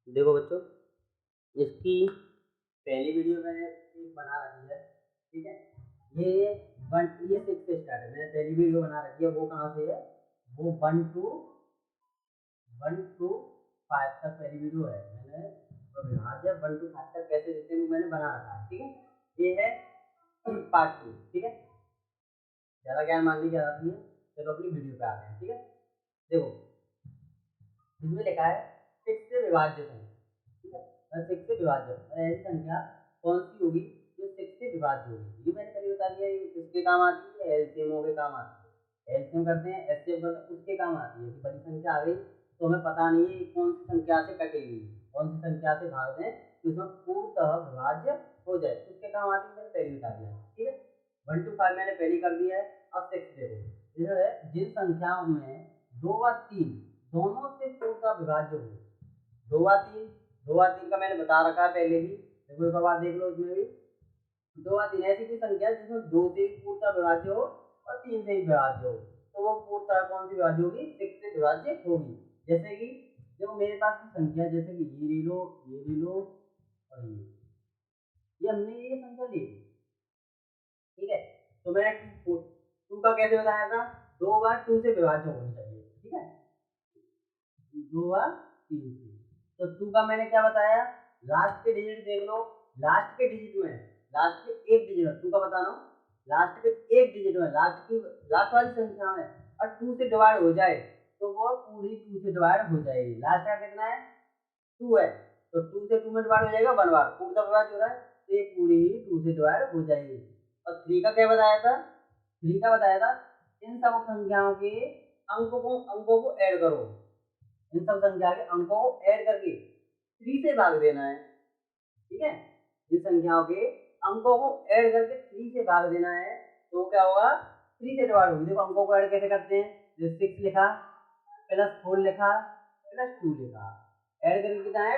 देखो बच्चों, इसकी पहली वीडियो मैंने एक बना रखी है, ठीक है। ये 6 से स्टार्ट है। मैंने पहली वीडियो बना रखी है, वो कहाँ से है, वो 1 to 5 तक पहली वीडियो है। मैंने विभाज्य 1 to 5 तक कैसे देते हैं वो मैंने बना रखा है, ठीक है। ये है पार्ट 2, ठीक है। ज़्यादा ज्ञान मांगने की जरूरत नहीं है। चलो अपनी वीडियो पे आते हैं, ठीक है। देखो, इसमें लिखा है 6 से विभाज्य संख्या, ठीक है। और 6 से विभाज्य ऐसी संख्या कौन सी होगी जो 6 से विभाज्य होगी। ये मैंने पहले बता दिया, ये किसके काम आती है, एलसीएम के काम आती है। एलसीएम करते हैं, एचसीएफ करते हैं, उसके काम आती है कि बड़ी संख्या आ गई तो हमें पता नहीं है कौन सी संख्या से कटेगी, कौन सी संख्या से भाग दें तो उसमें पूर्णतः विभाज्य हो जाए, उसके काम आती है। मैंने पहले बता दिया, ठीक है। 1 to 5 मैंने पहले कर दिया है। अब 6 देखो, जो है जिन संख्याओं में 2 व 3 दोनों से पूर्णतः विभाज्य हो। 2 व 3 का मैंने बता रखा है पहले ही। देखो एक बार देख लो, इसमें भी 2 व 3 ऐसी कोई संख्या है जिसमें 2 से भी पूर्णतः विभाज्य हो और 3 से भी विभाज्य हो, तो वो पूर्णतः कौन सी विभाज्य होगी, 6 से विभाज्य होगी। जैसे कि देखो मेरे पास की संख्या, जैसे कि ये ले लो और ये हमने ये संख्या ले ली, ठीक है। तो मैंने टू का कैसे बताया था, 2 बार 2 से विभाज्य होनी चाहिए, ठीक है। 2 बार 3 से, तो 2 का मैंने क्या बताया, लास्ट के डिजिट देख लो। लास्ट के डिजिट में, लास्ट के एक डिजिट में 2 का बता रहा हूँ, लास्ट के एक डिजिट में, लास्ट वाली संख्या में और 2 से डिवाइड हो जाए तो वो पूरी 2 से डिवाइड हो जाएगी। लास्ट का कितना है, 2 है, तो 2 से 2 में डिवाइड हो जाएगा 1 बार, पूरा डिवाइड हो रहा है तो ये पूरी ही 2 से डिवाइड हो जाएगी। और 3 का क्या बताया था, 3 का बताया था इन सब संख्याओं के अंकों को ऐड करो। इन सब संख्या के अंकों को ऐड करके 3 से भाग देना है, ठीक है। इन संख्याओं के अंकों को ऐड करके 3 से भाग देना है, तो क्या होगा, 3 से डिवाइड होगी। देखो अंकों को ऐड कैसे करते हैं, जो 6 लिखा प्लस 4 लिखा प्लस 2 लिखा, ऐड करके कितना है,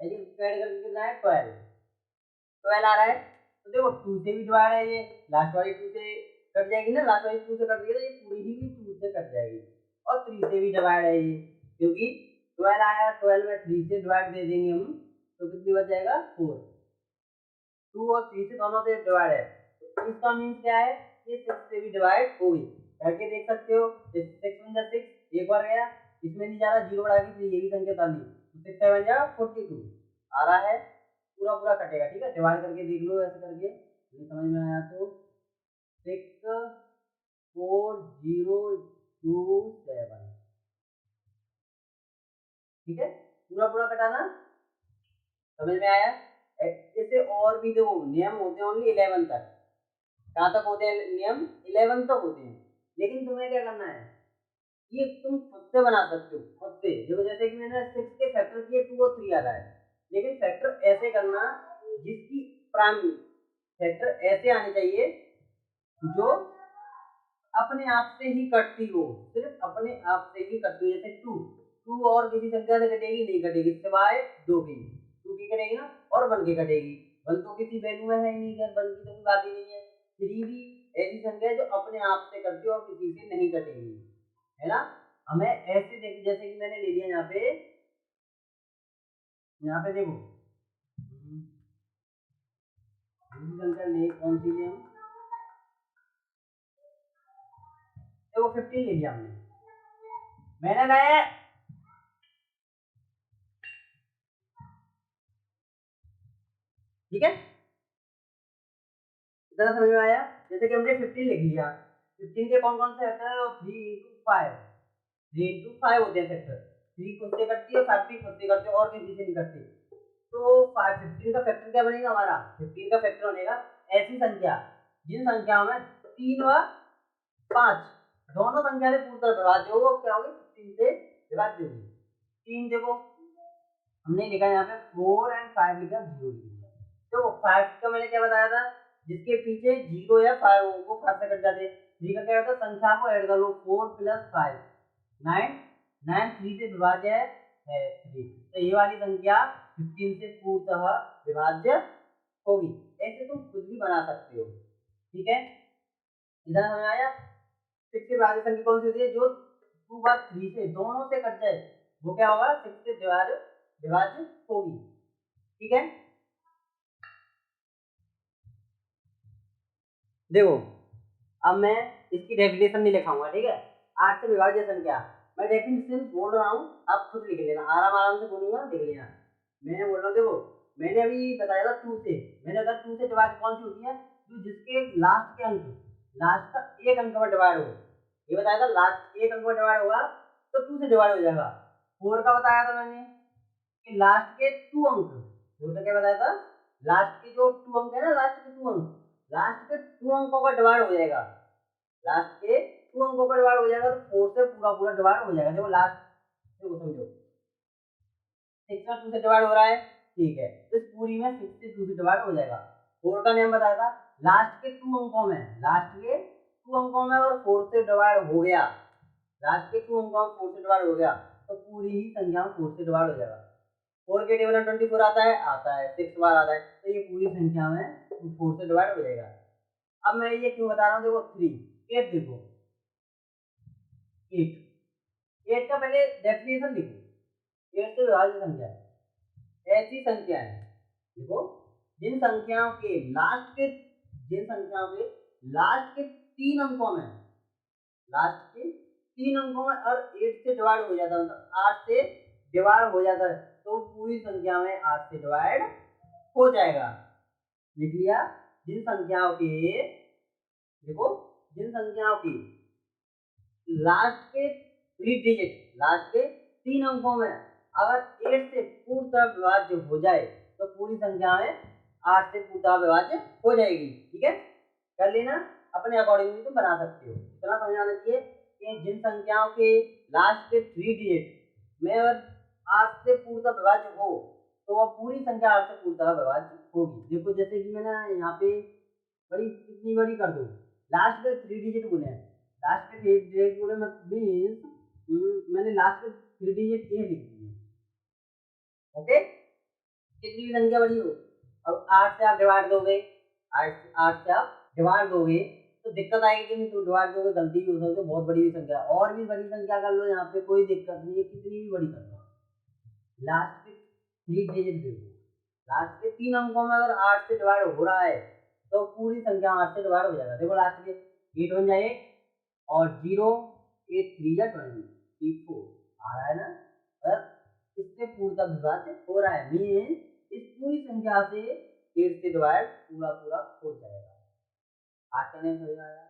ऐड करके कितना है, 12 आ रहा है। तो देखो 2 से भी डिवाइड है, ये लास्ट वाली 2 से कट जाएगी ना, लास्ट वाली 2 से कट गई तो ये पूरी ही 2 से कट जाएगी। और 3 से भी डिवाइड है ये, क्योंकि 12 आया, 12 में 3 से डिवाइड दे देंगे हम, तो कितनी बच जाएगा, 4। 2 और 3 से दोनों से डिवाइड है, तो इसका मीन्स क्या है, ये 6 से भी डिवाइड होगी। करके देख सकते हो, 6 वन जा 6 एक बार गया, इसमें नहीं जा रहा, जीरो बढ़ा के ये भी संख्या डाली, तो 6 7 जा 42 आ रहा है, पूरा पूरा कटेगा, ठीक है। डिवाइड करके देख लो ऐसे करके, ये समझ में आया तो 6 4 0 2 7, ठीक है। पूरा पूरा कटाना समझ में आया। ऐसे और भी देखो नियम होते हैं ओनली 11 तक। कहाँ तक होते हैं नियम, 11 तक होते हैं। लेकिन तुम्हें क्या करना है, ये तुम खुद से बना सकते हो, खुद से। देखो जैसे कि मैंने 6 के फैक्टर किए 2 और 3 आ रहा है, लेकिन फैक्टर ऐसे करना जिसकी प्राइमरी फैक्टर ऐसे आने चाहिए जो अपने आप से ही कटती हो, सिर्फ अपने आप से ही कटती हो। जैसे 2 2 और किसी संख्या से कटेगी नहीं, कटेगी सिवाय 2 की, 2 की कटेगी ना, और 1 की कटेगी। 1 तो किसी वैल्यू में है ही नहीं, 1 की तो कोई बात ही नहीं है। 3 भी ऐसी संख्या है जो अपने आप से कटती है और किसी से नहीं कटेगी, है ना। हमें ऐसे देखिए, जैसे कि मैंने ले लिया यहाँ पे देखो, दूसरी संख्या ले, कौन सी ले हम, देखो 15 ले लिया हमने, मैंने लाया, ठीक है। इतना समझ में आया। जैसे कि हमने 15 लिख लिया, 15 के कौन कौन से फैक्टर है, 3 into 5 होते हैं फैक्टर। 3 खुद से कटती है, 5 भी खुद से करते हैं और किसी से नहीं करती। तो 15 का फैक्टर क्या बनेगा हमारा, 15 का फैक्टर बनेगा ऐसी संख्या जिन संख्याओं में 3 व 5 दोनों संख्या से पूरी तरह विभाज्य हो, वो क्या होगी, 15 से विभाज्य होगी। 3 देखो हमने लिखा यहाँ पे 4 और 5 लिखा, 0 लिख दिया। तो 5 का मैंने क्या बताया था, जिसके पीछे 0 या 5 हो वो 5 से कट जाते हैं। 3 का क्या होता है, संख्या को ऐड कर लो, 4 + 5 9, 9 3 से विभाज्य है 3, तो ये वाली संख्या 15 से पूर्णतः विभाज्य होगी। ऐसे तुम खुद भी बना सकते हो, ठीक है। इधर समझ आया। 6 से विभाज्य संख्या कौन सी होती है, जो 2 व 3 से दोनों से कट जाए, वो क्या होगा, 6 से विभाज्य होगी। ठीक है, देखो अब मैं इसकी डेफिनेशन नहीं लिखाऊंगा, ठीक है। 8 से विभाज्य संख्या, मैं डेफिनेशन बोल रहा हूँ, आप खुद लिख लेना, आराम आराम से बोलूंगा, लिख लेना। मैं बोल रहा हूँ, देखो मैंने अभी बताया था 2 से, मैंने बताया 2 से डिवाइड कौन सी होती है, जो जिसके लास्ट के अंक, लास्ट का एक अंक में डिवाइड हो, ये बताया था लास्ट एक अंक में डिवाइड होगा तो 2 से डिवाइड हो जाएगा। 4 का बताया था मैंने कि लास्ट के 2 अंक, वो तो क्या बताया था, लास्ट के जो 2 अंक है ना, लास्ट के 2 अंक, लास्ट के 2 अंकों का डिवाइड हो जाएगा, लास्ट के 2 अंकों का डिवाइड हो जाएगा तो 4 से पूरा पूरा डिवाइड हो जाएगा। देखो लास्ट, देखो समझो 6 का 2 से डिवाइड हो रहा है, ठीक है, इस पूरी में 6 से 2 से डिवाइड हो जाएगा। 4 का नियम बताया था, लास्ट के 2 अंकों में, लास्ट के 2 अंकों में और 4 से डिवाइड हो गया, लास्ट के 2 अंकों में 4 से डिवाइड हो गया तो पूरी ही संख्या में 4 से डिवाइड हो जाएगा। 4 के टेबल में 24 आता है, आता है 6 बार आता है, तो ये पूरी संख्या में 4 से डिवाइड हो जाएगा। अब मैं ये क्यों बता रहा हूँ, देखो 3 8, देखो 8 का पहले डेफिनेशन लिखो, 8 से विभाज्य संख्या है, ऐसी संख्या है, देखो जिन संख्याओं के लास्ट के, जिन संख्याओं के लास्ट के 3 अंकों में, लास्ट के 3 अंकों में और 8 से डिवाइड हो जाता है, मतलब 8 से डिवाइड हो जाता है तो पूरी संख्या में 8 से डिवाइड हो जाएगा। लिख लिया, जिन संख्याओं के, देखो जिन संख्याओं की लास्ट के 3 डिजिट, लास्ट के 3 अंकों में अगर 8 से पूर्णतः विभाज्य हो जाए तो पूरी संख्या में 8 से पूर्णतः विभाज्य हो जाएगी। ठीक है, कर लेना, अपने अकॉर्डिंग भी तुम बना सकते हो, इतना समझ आना चाहिए कि जिन संख्याओं के लास्ट के 3 डिजिट में अगर 8 से पूर्णतः विभाज्य हो तो वह पूरी संख्या 8 से पूर्णतः विभाज्य होगी। देखो जैसे कि मैंने यहाँ पे बड़ी, कितनी बड़ी कर दूं, लास्ट के 3 डिजिट बोले हैं, लास्ट के 3 डिजिट बोले मीन्स मैंने लास्ट के 3 डिजिट ये लिख दिए, ओके, कितनी भी संख्या बड़ी हो। अब 8 से आप डिवाइड दोगे, 8 से आप डिवाइड दोगे तो दिक्कत आएगी कि नहीं, तो डिवाइड दोगे गलती भी हो सकती है, बहुत बड़ी भी संख्या, और भी बड़ी संख्या कर लो, यहाँ पे कोई दिक्कत नहीं है, कितनी भी बड़ी कर लो, लास्ट के 3 डिजिट देखो, लास्ट के 3 अंकों में अगर 8 से डिवाइड हो रहा है तो पूरी संख्या 8 से डिवाइड हो जाएगा। देखो लास्ट के 8 बन जाए और 0 8 3 या 24 आ रहा है ना, अगर इससे पूर्णतः विभाज्य हो रहा है मीन इस पूरी संख्या से 8 से डिवाइड पूरा पूरा हो जाएगा। आज का नहीं समझ में आया,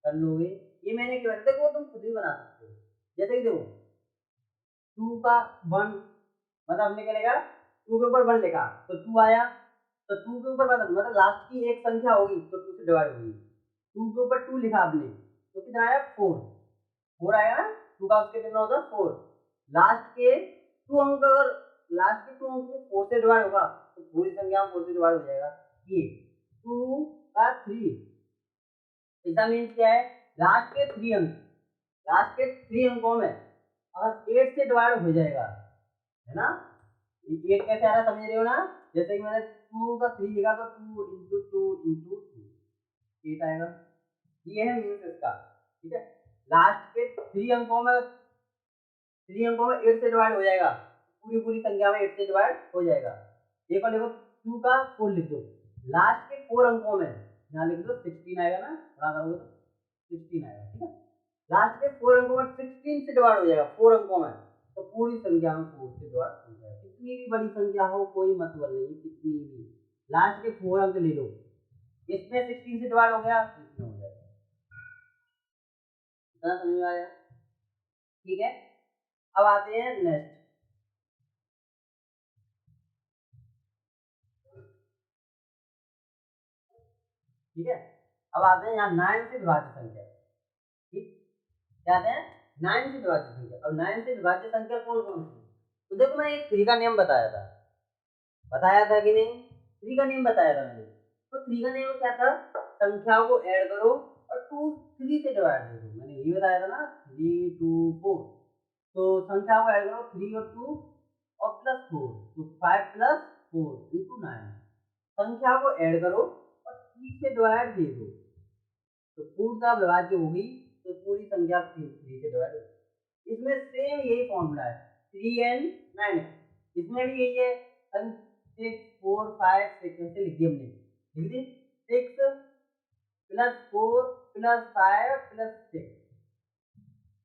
कर लोगे, ये मैंने क्या बताया, देखो तुम खुद भी बना सकते हो। जैसे कि देखो 2 का 1 मतलब हमने क्या लिखा, 2 के ऊपर 1 लिखा तो 2 आया, तो 2 के ऊपर मतलब लास्ट की एक संख्या होगी तो 2 से डिवाइड होगी, 2 के ऊपर 2 लिखा आपने तो कितना आया 4, 4 आया ना, 2 का उसके कितना होता है 4, लास्ट के 2 अंक, अगर लास्ट के 2 अंक 4 से डिवाइड होगा तो पूरी संख्या 4 से डिवाइड हो जाएगा। ये 2 का 3, इसका मीन्स क्या है, लास्ट के 3 अंक, लास्ट के 3 अंकों में अगर 8 से डिवाइड हो जाएगा, है ना, 8 कैसे आ रहा है समझ रहे हो ना, जैसे कि मैंने 2 का 3 लिखा तो 2 इंटू 2 इंटू 2 8 आएगा, ये है मीन्स इसका। ठीक है, लास्ट के 3 अंकों में, 3 अंकों में 8 से डिवाइड हो जाएगा, पूरी पूरी संख्या में 8 से डिवाइड हो जाएगा। एक और देखो 2 का 4 लिख दो, लास्ट के 4 अंकों में यहाँ लिख दो 16 आएगा ना, बड़ा करोगे तो 16 आएगा। ठीक है, लास्ट के 4 अंकों में 16 से डिवाइड हो जाएगा 4 अंकों में तो पूरी संख्या में 4 से डिवाइड हो जाएगा। कितनी भी बड़ी संख्या हो कोई मतलब नहीं, कितनी भी, लास्ट के 4 अंक ले लो, इसमें 16 से डिवाइड हो गया तो इसमें हो जाएगा। इतना समझ में आया? ठीक है, अब आते हैं नेक्स्ट। ठीक है, अब आते हैं यहाँ 9 से विभाज्य संख्या। ठीक, क्या आते हैं 9 से विभाज्य संख्या। अब 9 से विभाज्य संख्या कौन कौन सी, तो देखो मैंने एक 3 का नियम बताया था कि नहीं, 3 का नियम बताया था मैंने, तो 3 का नियम क्या था, संख्याओं को ऐड करो और 2 3 से डिवाइड दे दो, मैंने ये बताया था ना 3 2 4, तो संख्याओं को ऐड करो 3 और 2 और प्लस 4 तो 5 प्लस 4 इंटू 9, संख्या को ऐड करो और 3 से डिवाइड दे दो तो पूर्णतः विभाज्य होगी, तो पूरी संख्या 3 से डिवाइड होगी। इसमें सेम यही फॉर्मूला है, 3 एंड 9, इसमें भी यही है 6 4 5 6 ऐसे लिख दिए हमने, लिख दी 6 प्लस 4 प्लस 5 प्लस 6।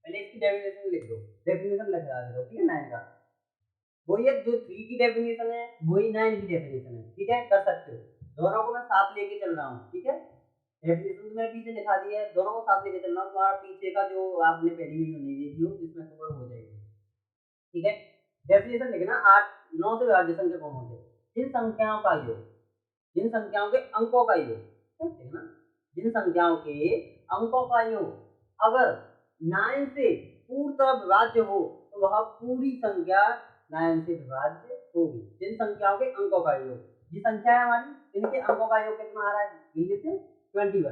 पहले इसकी डेफिनेशन लिख दो, डेफिनेशन लगा दो, ठीक है 9 का वही है जो 3 की डेफिनेशन है वही 9 की डेफिनेशन है, ठीक है कर सकते हो, दोनों को मैं साथ लेके चल रहा हूँ, ठीक है डेफिनेशन तो मैंने पीछे लिखा दी है, दोनों को साथ लेके चल रहा हूँ, तुम्हारा पीछे का जो आपने पहली वीडियो नहीं देखी हो जिसमें कवर हो जाएगी, ठीक है डेफिनेशन लिखना 8 9 से विभाज्य संख्या कौन होते हैं, जिन संख्याओं का योग, जिन संख्याओं के अंकों का योग, ठीक है ना, जिन संख्याओं के अंकों का योग अगर 9 से पूर्णतः विभाज्य हो तो वह पूरी संख्या 9 से विभाज्य होगी, जिन संख्याओं के अंकों का योग, ये संख्या है हमारी, इनके अंकों का योग कितना आ रहा है, 21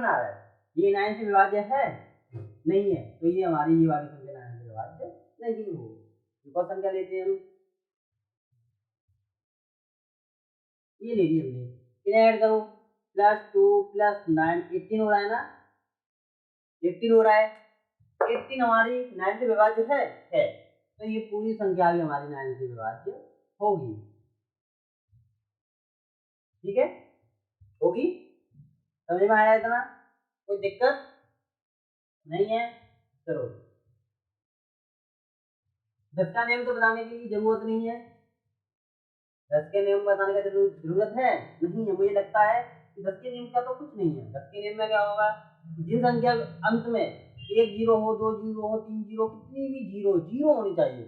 आ रहा है, ये 9 से विभाज्य है नहीं है, तो ये हमारी ये वाली संख्या 9 से विभाज्य नहीं होगी। कौन संख्या लेते हैं हम, ये ले ली हमने, इन्हें ऐड करो +2 + 9 18 हो रहा है ना, 18 हो रहा है, 18 हमारी 9 से विभाज्य है, तो ये पूरी संख्या भी हमारी 9 से विभाज्य होगी, ठीक है होगी, समझ में आया इतना, कोई दिक्कत नहीं है। चलो 10 का नियम तो बताने की जरूरत नहीं है, 10 के नियम बताने का जरूरत है नहीं है, मुझे लगता है कि 10 के नियम का तो कुछ नहीं है, 10 के नियम में क्या होगा, जिन संख्या अंत में 1 जीरो हो 2 जीरो हो 3 जीरो, कितनी भी जीरो होनी चाहिए,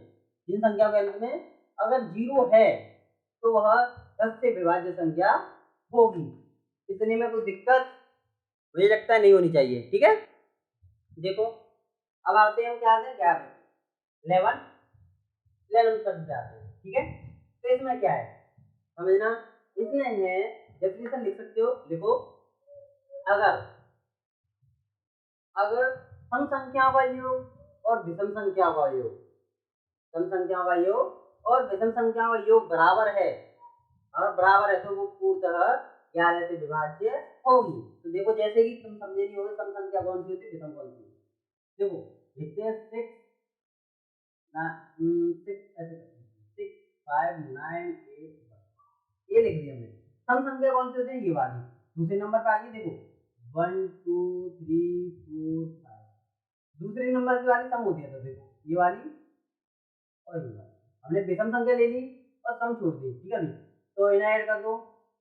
जिन संख्या के अंत में अगर जीरो है तो वह 10 से विभाज्य संख्या होगी, इतने में कोई दिक्कत मुझे लगता है नहीं होनी चाहिए, ठीक है देखो अब आते हैं क्या आते हैं 11 तक जाते हैं, ठीक है तो इसमें क्या है समझना, इसमें है डेफिनेशन लिख सकते हो, लिखो अगर अगर सम संख्याओं का योग और विषम संख्याओं का योग, सम संख्याओं का योग और विषम संख्याओं का योग बराबर है, और बराबर है तो वो पूर्णतः 11 से विभाज्य होगी, तो देखो जैसे कि तुम समझे नहीं होगे सम संख्या कौन सी होती है विषम कौन सी, देखो लिखते हैं 6 6 5 9 8 ये लिख दिया हमने, सम संख्या कौन सी होती है ये वाली, दूसरे नंबर पर आगे देखो 1 2 3 4 5, दूसरे नंबर की वाली सम होती है, तो देखो ये वाली और ये वाली, हमने विषम संख्या ले ली और सम छोड़ दी, ठीक है अभी तो इन्हें ऐड कर दो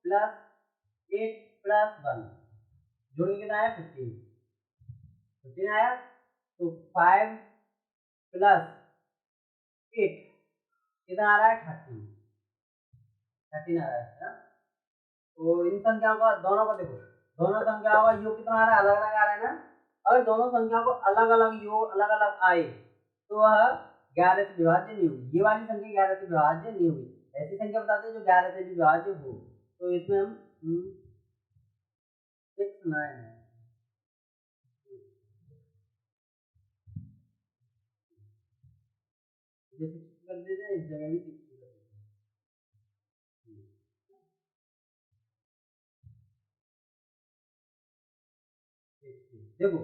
+8 + 1 जोड़ के कितना आया 15 आया, तो 5 + 8 कितना आ रहा है 13 आ रहा है ना, तो इन संख्याओं का दोनों को देखो, दोनों संख्याओं का योग कितना आ रहा है अलग अलग आ रहा है ना, अगर दोनों संख्याओं को अलग अलग योग अलग अलग आए तो वह 11 से विभाज्य नहीं होगी, ये वाली संख्या 11 से विभाज्य नहीं होगी, ऐसी संख्या बताते हैं जो 11 से भी विभाज्य हो, तो इसमें हम 6 9 है, जैसे कर देते हैं इस जगह भी 6 कर देते हैं, देखो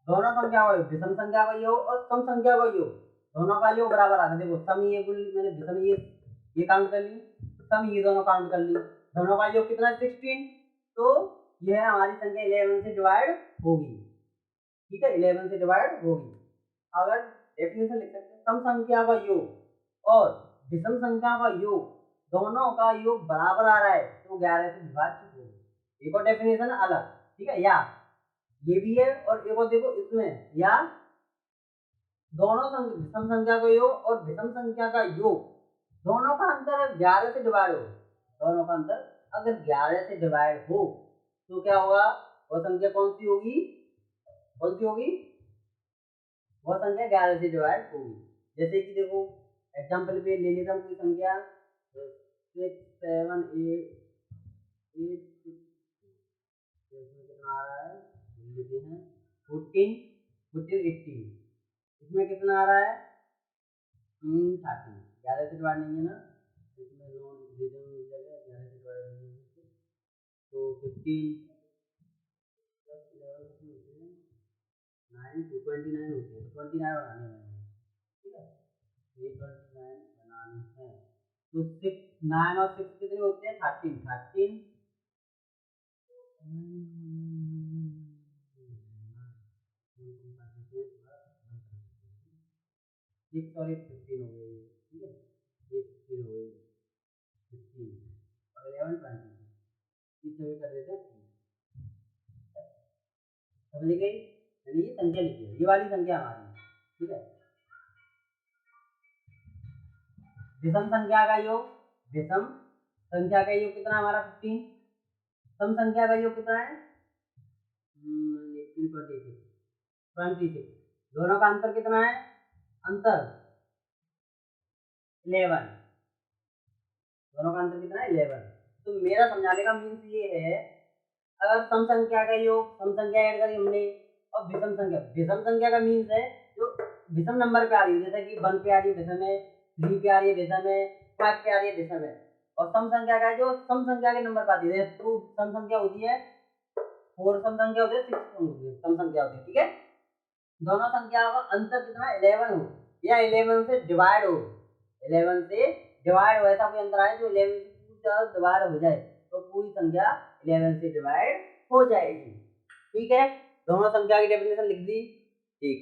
दोनों संख्या का योग, विषम संख्या का योग और सम संख्या का योग, दोनों का योग बराबर आता है, देखो सम ये कुल मैंने विषम ये काउंट कर ली, सम ये दोनों काउंट कर ली, दोनों का योग कितना 16, तो यह हमारी संख्या 11 से डिवाइड होगी, ठीक है 11 से डिवाइड होगी, अगर डेफिनेशन लिख सकते हैं सम संख्या का योग और विषम संख्या का योग दोनों का योग बराबर आ रहा है तो 11 से विभाज्य होगी, एक और डेफिनेशन अलग, ठीक है, या ये भी है और एक और देखो इसमें, या दोनों सम संख्या का योग और विषम संख्या का योग दोनों का अंतर 11 से डिवाइड हो, दोनों का अंतर अगर 11 से डिवाइड हो तो क्या होगा, वह संख्या कौन सी होगी, कौन सी होगी, वह संख्या 11 से डिवाइड होगी, जैसे कि देखो एग्जांपल पे ले लेता हूँ कोई संख्या 6 7 8 8 कितना आ रहा है लेते हैं 14 14 18, इसमें कितना आ रहा है 30, 11 से डिवाइड नहीं है ना, इसमें नो दे देंगे इस जगह 11 से डिवाइड नहीं है, तो 15 + 11 9 29 होती है, तो 29 बनानी है मैंने, ठीक है, ये 29 बनानी है। तो 6 9 और 6 कितने होते हैं, 13 6 और 8 15 हो गई, ठीक है, ये 15 हो गई, 15 और 11 20 इसमें कर देते हैं 3, समझ गई, यानी ये संख्या लिखी है, ये वाली संख्या हमारी, ठीक है। विषम संख्या का योग, विषम संख्या का योग कितना हमारा 15, सम संख्या का योग कितना है 26, दोनों का अंतर कितना है, अंतर 11, दोनों का अंतर कितना है 11। तो मेरा समझाने का मीन्स ये है, अगर सम संख्या का योग, सम संख्या ऐड करी हमने, और विषम संख्या का मीन्स है जो विषम नंबर पे आ रही है, जैसे कि 1 पे आ रही है विषम है, 3 पे आ रही है विषम है, 5 पे आ रही है विषम है। और सम संख्या का जो सम संख्या के नंबर पे आती है, तो सम संख्या होती है 4, सम संख्या होती है 6, सम संख्या होती है, ठीक है। दोनों संख्याओं का अंतर कितना 11 हो, या 11 से डिवाइड हो, 11 से डिवाइड हो, ऐसा कोई अंतर आए जो 11 से पूरी डिवाइड हो जाए, तो पूरी संख्या 11 से डिवाइड हो जाएगी, ठीक है। दोनों संख्या की डेफिनेशन लिख दी, ठीक।